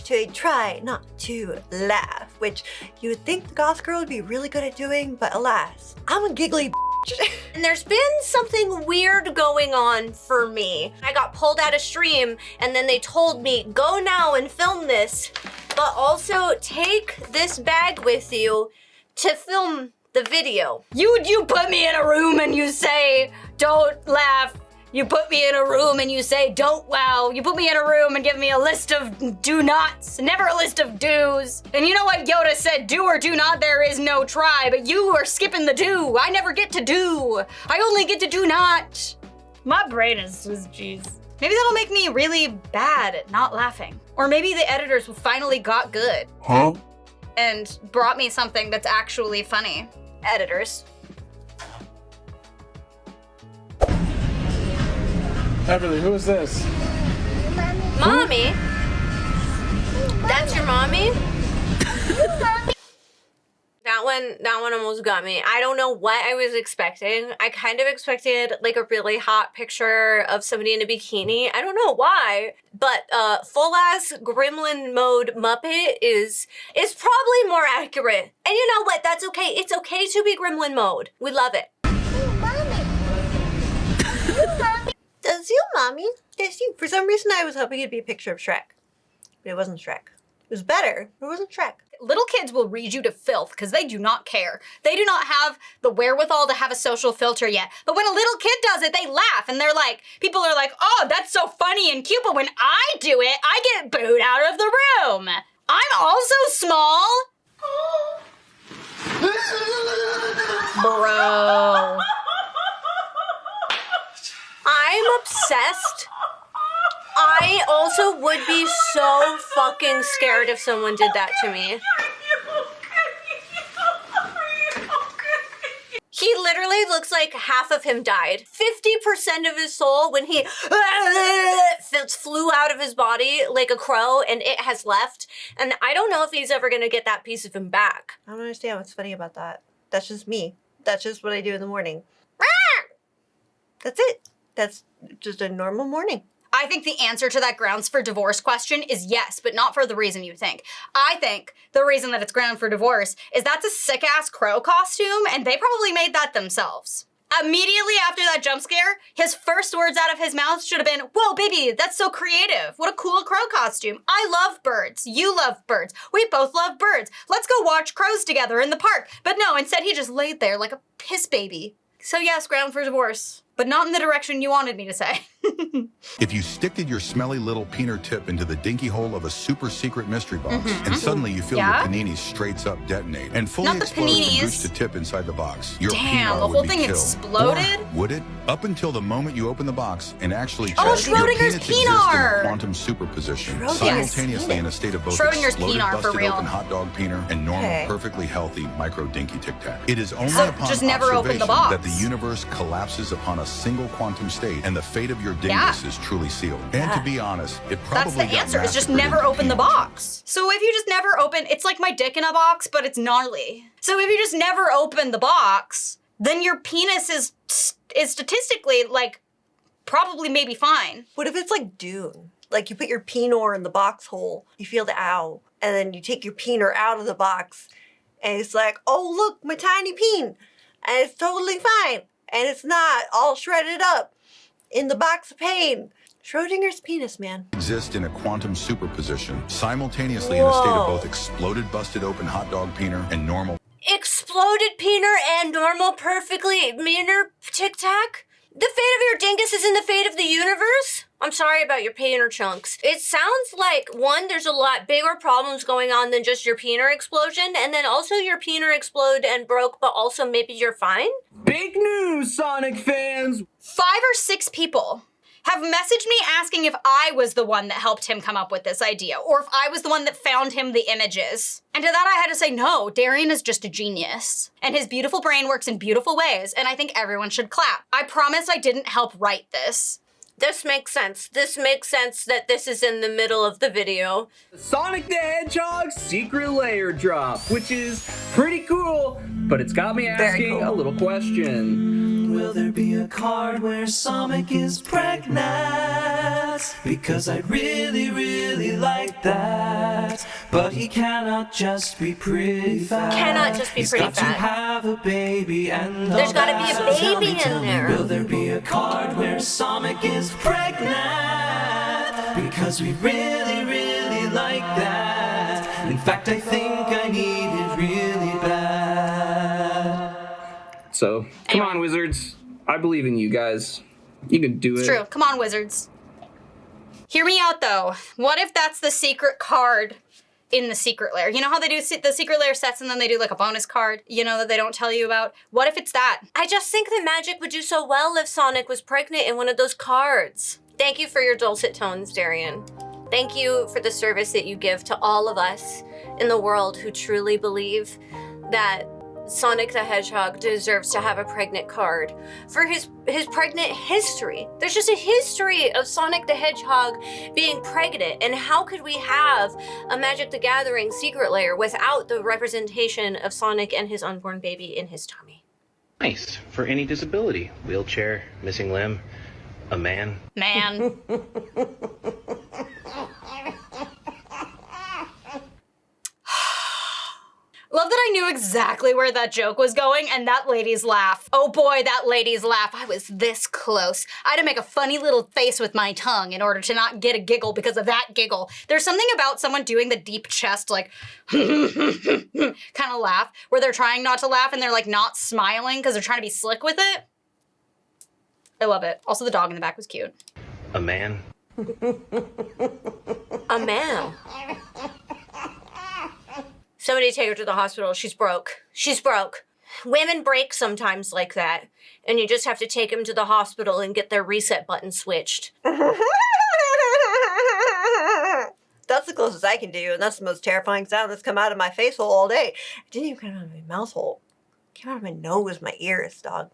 to a try not to laugh, which you would think the goth girl would be really good at doing, but alas, I'm a giggly And there's been something weird going on for me. I got pulled out of stream and then they told me, go now and film this, but also take this bag with you to film the video. You put me in a room and you say, don't laugh. You put me in a room and you say, don't wow. You put me in a room and give me a list of do nots, never a list of do's. And you know what Yoda said, do or do not, there is no try, but you are skipping the do. I never get to do. I only get to do not. My brain is jeez. Maybe that'll make me really bad at not laughing. Or maybe the editors finally got good. Huh? And brought me something that's actually funny. Editors. Everly, who is this? Mommy? That's your mommy? That one almost got me. I don't know what I was expecting. I kind of expected like a really hot picture of somebody in a bikini. I don't know why, but full ass gremlin mode Muppet is probably more accurate. And you know what? That's okay. It's okay to be gremlin mode. We love it. That's you, Mommy. That's you. For some reason, I was hoping it'd be a picture of Shrek, but it wasn't Shrek. It was better, but it wasn't Shrek. Little kids will read you to filth because they do not care. They do not have the wherewithal to have a social filter yet. But when a little kid does it, they laugh and they're like, people are like, oh, that's so funny and cute. But when I do it, I get booed out of the room. I'm also small. Bro. I'm obsessed. I also would be so fucking scared if someone did that to me. He literally looks like half of him died. 50% of his soul when he flew out of his body like a crow and it has left. And I don't know if he's ever gonna get that piece of him back. I don't understand what's funny about that. That's just me. That's just what I do in the morning. That's it. That's just a normal morning. I think the answer to that grounds for divorce question is yes, but not for the reason you think. I think the reason that it's ground for divorce is that's a sick-ass crow costume, and they probably made that themselves. Immediately after that jump scare, his first words out of his mouth should have been, whoa, baby, that's so creative. What a cool crow costume. I love birds. You love birds. We both love birds. Let's go watch crows together in the park. But no, instead he just laid there like a piss baby. So yes, ground for divorce, but not in the direction you wanted me to say. If you sticked your smelly little peener tip into the dinky hole of a super secret mystery box, and suddenly you feel your paninis straight up detonate and fully explode from goose to tip inside the box, your Damn, the whole thing exploded? Or would it? Up until the moment you open the box and actually check, Schrodinger's your penis exists in penar! a quantum superposition, Schrodinger's simultaneously penis. in a state of both Schrodinger's exploded, penar, for busted real. open hot dog peener and normal, Okay. perfectly healthy micro dinky tic tac. It is only So upon just never open the observation box. that the universe collapses upon a single quantum state and the fate of your dingus is truly sealed. And to be honest, it probably That's the got answer, is just massacred never into open the peanuts. box. So if you just never open, it's like my dick in a box, but it's gnarly. So if you just never open the box, then your penis is statistically like probably maybe fine. What if it's like Dune? Like you put your peenor in the box hole, you feel the ow, and then you take your peenor out of the box, and it's like, oh look, my tiny peen, and it's totally fine, and it's not all shredded up in the box of pain. Schrodinger's penis, man. Exist in a quantum superposition, simultaneously in a state of both exploded, busted open hot dog peener and normal. Exploded peener and normal perfectly meaner tic tac? The fate of your dingus is in the fate of the universe? I'm sorry about your peener chunks. It sounds like, one, there's a lot bigger problems going on than just your peener explosion, and then also your peener exploded and broke, but also maybe you're fine? Big news, Sonic fans! 5 or 6 people have messaged me asking if I was the one that helped him come up with this idea, or if I was the one that found him the images. And to that I had to say, no, Darian is just a genius. And his beautiful brain works in beautiful ways, and I think everyone should clap. I promise I didn't help write this. This makes sense. This makes sense that this is in the middle of the video. Sonic the Hedgehog secret layer drop, which is pretty cool, but it's got me asking a little question. Will there be a card where Sonic is pregnant? Because I'd really, really like that. he cannot just be pretty fat. Cannot just be pretty He's got to fat. have a baby and There's all gotta that. be a So baby tell in me, there. will there be a card where Sonic is pregnant? Because we really, really like that. In fact, I think I need it really bad. So, come on, wizards. I believe in you guys. You can do it. It's true. Come on, wizards. Hear me out, though. What if that's the secret card in the secret lair? You know how they do the secret lair sets and then they do like a bonus card, you know, that they don't tell you about? What if it's that? I just think that magic would do so well if Sonic was pregnant in one of those cards. Thank you for your dulcet tones, Darian. Thank you for the service that you give to all of us in the world who truly believe that Sonic the Hedgehog deserves to have a pregnant card for his pregnant history. There's just a history of Sonic the Hedgehog being pregnant, and how could we have a Magic the Gathering secret lair without the representation of Sonic and his unborn baby in his tummy? Nice for any disability, wheelchair, missing limb, a man. Man. Love that I knew exactly where that joke was going, and that lady's laugh. Oh boy, that lady's laugh. I was this close. I had to make a funny little face with my tongue in order to not get a giggle because of that giggle. There's something about someone doing the deep chest, like, kind of laugh, where they're trying not to laugh and they're like not smiling because they're trying to be slick with it. I love it. Also, the dog in the back was cute. A man. A man. Somebody take her to the hospital. She's broke. She's broke. Women break sometimes like that, and you just have to take them to the hospital and get their reset button switched. That's the closest I can do, and that's the most terrifying sound that's come out of my face hole all day. It didn't even come out of my mouth hole. It came out of my nose, my ears, dog.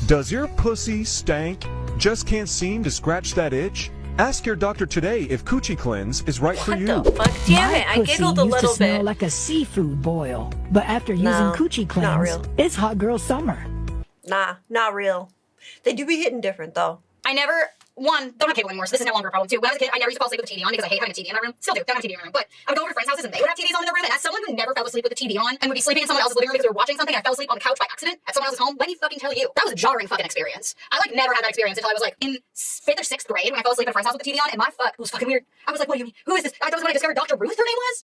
Does your pussy stank? Just can't seem to scratch that itch? Ask your doctor today if Coochie Cleanse is right for you. What the fuck? Damn it, I giggled a used little to smell bit. like a seafood boil, but after using Coochie not Cleanse, real. it's hot girl summer. Nah, not real. They do be hitting different, though. I never, one, don't have cable anymore, so this is no longer a problem. Two, when I was a kid, I never used to fall asleep with the TV on because I hate having a TV in my room. Still do, don't have a TV in my room. But I would go over to friends' houses and they would have TVs on in their room, and as someone who never fell asleep with the TV on and would be sleeping in someone else's living room because they were watching something, I fell asleep on the couch by accident at someone else's home. Let me fucking tell you, that was a jarring fucking experience. I like never had that experience until I was like in 5th or 6th grade when I fell asleep at a friend's house with the TV on, and my fuck, it was fucking weird. I was like, what do you mean? Who is this? That was when I discovered Dr. Ruth, her name was?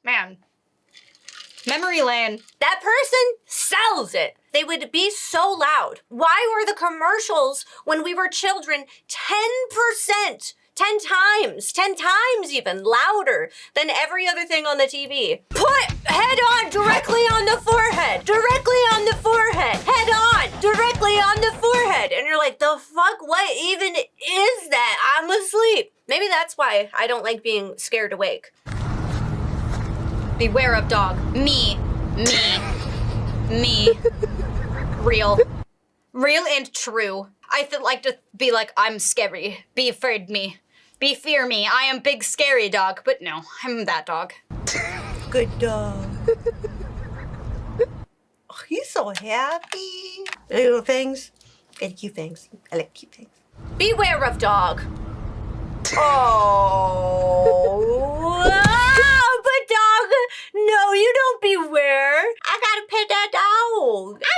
Man. Memory lane. That person sells it. They would be so loud. Why were the commercials when we were children 10%, 10 times even louder than every other thing on the TV? Put head on directly on the forehead, directly on the forehead, head on directly on the forehead. And you're like, the fuck, what even is that? I'm asleep. Maybe that's why I don't like being scared awake. Beware of dog. Me. Real. Real and true. I feel like to be like, I'm scary. Be afraid me. Be fear me. I am big scary dog. But no, I'm that dog. Good dog. Oh, he's so happy. Little things. Got cute things. I like cute things. Beware of dog. Oh. But dog, no, you don't beware. I gotta pet that dog. I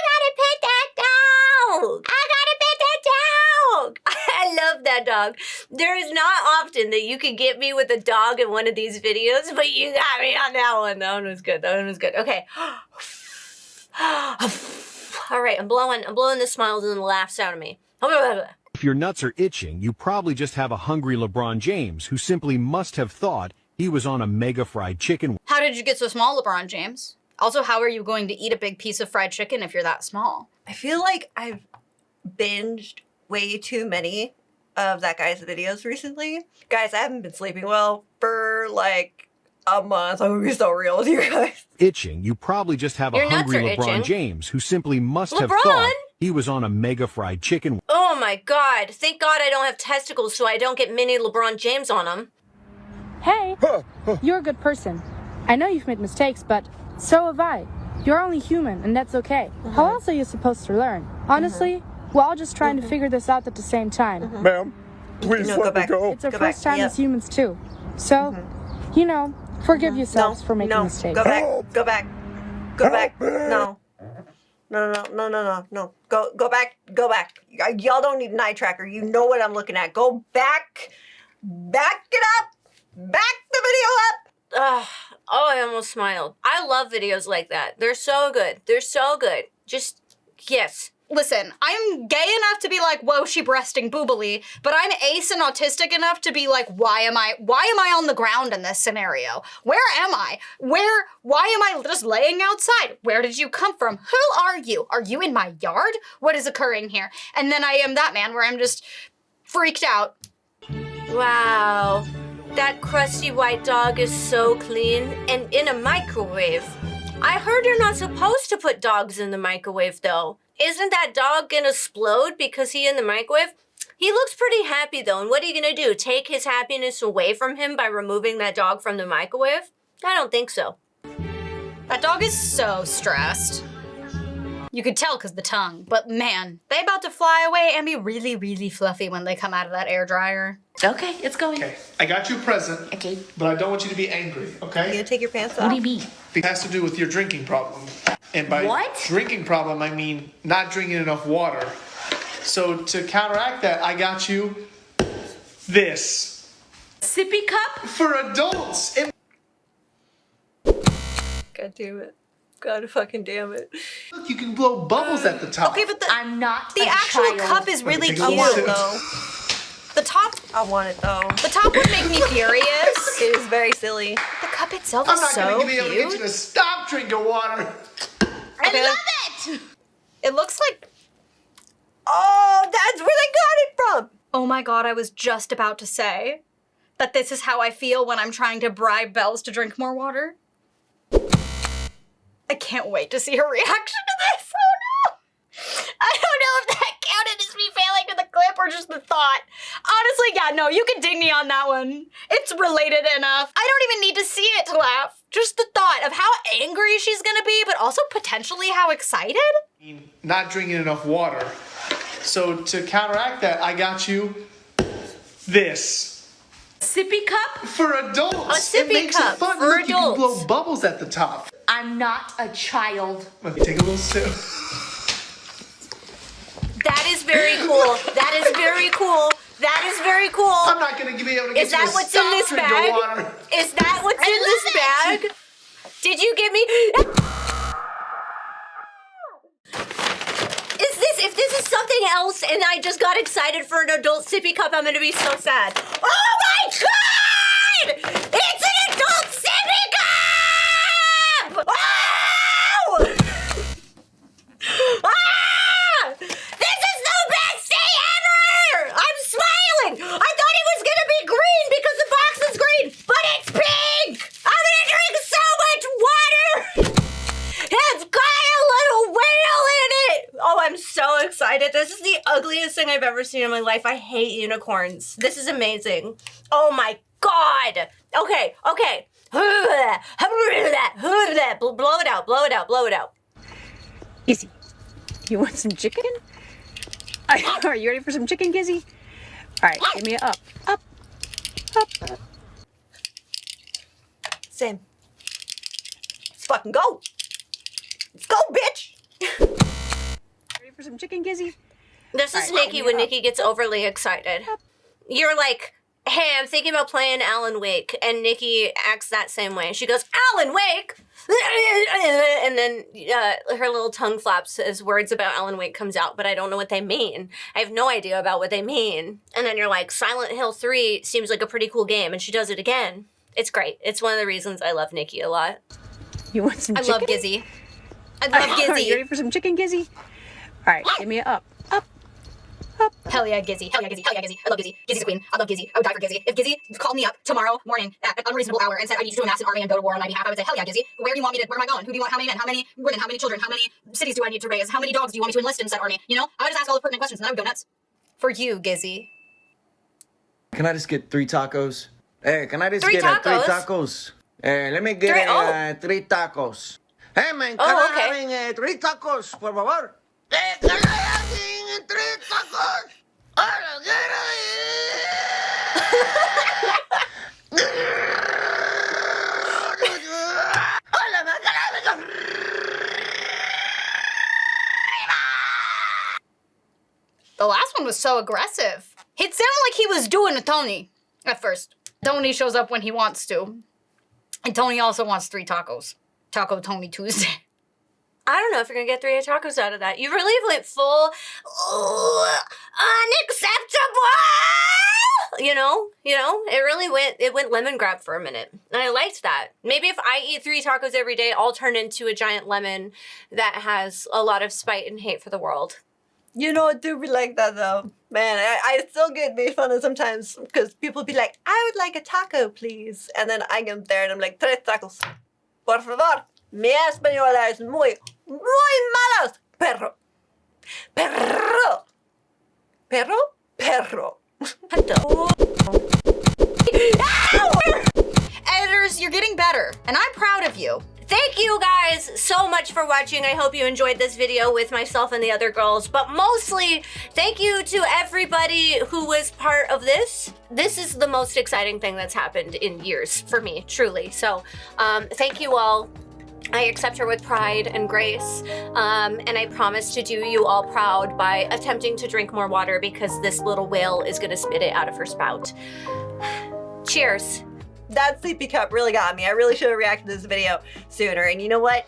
love that dog. There is not often that you can get me with a dog in one of these videos, but you got me on that one. That one was good. Okay. All right, I'm blowing the smiles and the laughs out of me. If your nuts are itching, you probably just have a hungry LeBron James who simply must have thought he was on a mega fried chicken. How did you get so small, LeBron James? Also, how are you going to eat a big piece of fried chicken if you're that small? I feel like I've binged way too many of that guy's videos recently. Guys, I haven't been sleeping well for like a month. I'm gonna be so real with you guys. Itching, you probably just have a Your nuts hungry are LeBron itching. James who simply must have LeBron? thought he was on a mega fried chicken. Oh my God. Thank God I don't have testicles so I don't get mini LeBron James on them. Hey, you're a good person. I know you've made mistakes, but so have I. You're only human, and that's okay. How else are you supposed to learn? Honestly, We're all just trying to figure this out at the same time. Ma'am, please let me go. It's our first time as humans too. So, you know, forgive yourselves for making mistakes. Go back. Go back. Go back. No. No. Go back. Go back. Y'all don't need an eye tracker. You know what I'm looking at. Go back. Back it up. Back the video up. Oh, I almost smiled. I love videos like that. They're so good. They're so good. Just, yes. Listen, I'm gay enough to be like, whoa, she breasting boobily, but I'm ace and autistic enough to be like, why am I on the ground in this scenario? Where am I? Why am I just laying outside? Where did you come from? Who are you? Are you in my yard? What is occurring here? And then I am that man where I'm just freaked out. Wow. That crusty white dog is so clean and in a microwave. I heard you're not supposed to put dogs in the microwave though. Isn't that dog gonna explode because he in the microwave? He looks pretty happy though, and what are you gonna do? Take his happiness away from him by removing that dog from the microwave? I don't think so. That dog is so stressed. You could tell because the tongue, but man, they about to fly away and be really, really fluffy when they come out of that air dryer. Okay, it's going. Okay, I got you a present. Okay. But I don't want you to be angry, okay? You gonna take your pants off? What do you mean? It has to do with your drinking problem. And by drinking problem, I mean not drinking enough water. So to counteract that, I got you this. Sippy Cup? For adults. God damn it. God fucking damn it. Look, you can blow bubbles at the top. Okay, but I'm not the actual cup is really cute though. The top, I want it though. The top would make me furious. It is very silly. The cup itself I'm is not so gonna be able to cute. get you to stop drinking water. I love it! It looks like... Oh, that's where they got it from! Oh my god, I was just about to say that this is how I feel when I'm trying to bribe Bells to drink more water. I can't wait to see her reaction to this. Oh no! I don't know if that counted as me failing to the clip or just the thought. Honestly, yeah, no, you can ding me on that one. It's related enough. I don't even need to see it to laugh. Just the thought of how angry she's gonna be, but also potentially how excited. Not drinking enough water. So to counteract that, I got you this. Sippy Cup? For adults. A sippy it makes cup it fun. for Look, adults. you can blow bubbles at the top. I'm not a child. Let me take a little sip. That is very cool. That is very cool. That is very cool. I'm not gonna be able to get Is that what's in this bag? Water. Is that what's in this bag? Did you give me... If this is something else and I just got excited for an adult sippy cup, I'm gonna be so sad. Oh my god! It's an adult sippy cup! Oh! Ah! This is the best day ever! I'm smiling! I thought it was gonna be green because the box is green, but it's pink! I'm gonna drink so much water! It's got a little whale in it! Oh, I'm so excited. This is the ugliest thing I've ever seen in my life. I hate unicorns. This is amazing. Oh my god! Okay. Blow it out, blow it out, blow it out. Gizzy, you want some chicken? Are you ready for some chicken, Gizzy? All right, give me a up. Same. Let's fucking go. Let's go, bitch. Ready for some chicken, Gizzy? This is Niki when Niki gets overly excited. You're like, hey, I'm thinking about playing Alan Wake, and Niki acts that same way. She goes, Alan Wake! And then her little tongue flaps as words about Alan Wake comes out, but I don't know what they mean. I have no idea about what they mean. And then you're like, Silent Hill 3 seems like a pretty cool game, and she does it again. It's great. It's one of the reasons I love Niki a lot. You want some chicken? I love Gizzy. I love Gizzy. Are you ready for some chicken, Gizzy? All right, give me a up. Hell yeah, Gizzy. Hell yeah, Gizzy. Hell yeah, Gizzy. I love Gizzy. Gizzy's a queen. I love Gizzy. I would die for Gizzy. If Gizzy called me up tomorrow morning at an unreasonable hour and said, I need you to amass an army and go to war on my behalf, I would say, hell yeah, Gizzy. Where do you want me to, where am I going? Who do you want, how many men, how many women, how many children, how many cities do I need to raise? How many dogs do you want me to enlist in said army? You know, I would just ask all the pertinent questions and I would go nuts. For you, Gizzy. Can I just get 3 tacos? Hey, can I just Three get 3 tacos? tacos? Let me get 3 tacos. Hey, man, can I have 3 tacos, por favor? Can I have 3 The last one was so aggressive. It sounded like he was doing a Tony at first. Tony shows up when he wants to. And Tony also wants 3 tacos. Taco Tony Tuesday. I don't know if you're gonna get 3 tacos out of that. You really went full unacceptable. You know, it went lemon grab for a minute. And I liked that. Maybe if I eat 3 tacos every day, I'll turn into a giant lemon that has a lot of spite and hate for the world. You know, it do be like that though. Man, I still get made fun of sometimes because people be like, I would like a taco, please. And then I get there and I'm like, 3 tacos. Por favor. Mi español es muy malos. Perro. Perro. Perro? Perro. Editors, you're getting better, and I'm proud of you. Thank you guys so much for watching. I hope you enjoyed this video with myself and the other girls, but mostly thank you to everybody who was part of this. This is the most exciting thing that's happened in years for me, truly. So thank you all. I accept her with pride and grace, and I promise to do you all proud by attempting to drink more water because this little whale is gonna spit it out of her spout. Cheers. That Sippy Cup really got me. I really should have reacted to this video sooner. And you know what?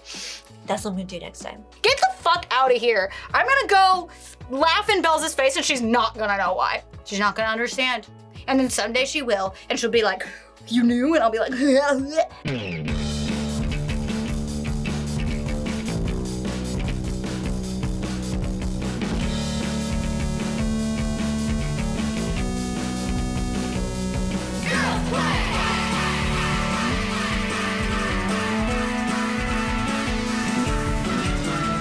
That's what I'm gonna do next time. Get the fuck out of here. I'm gonna go laugh in Bells' face and she's not gonna know why. She's not gonna understand. And then someday she will, and she'll be like, you knew? And I'll be like,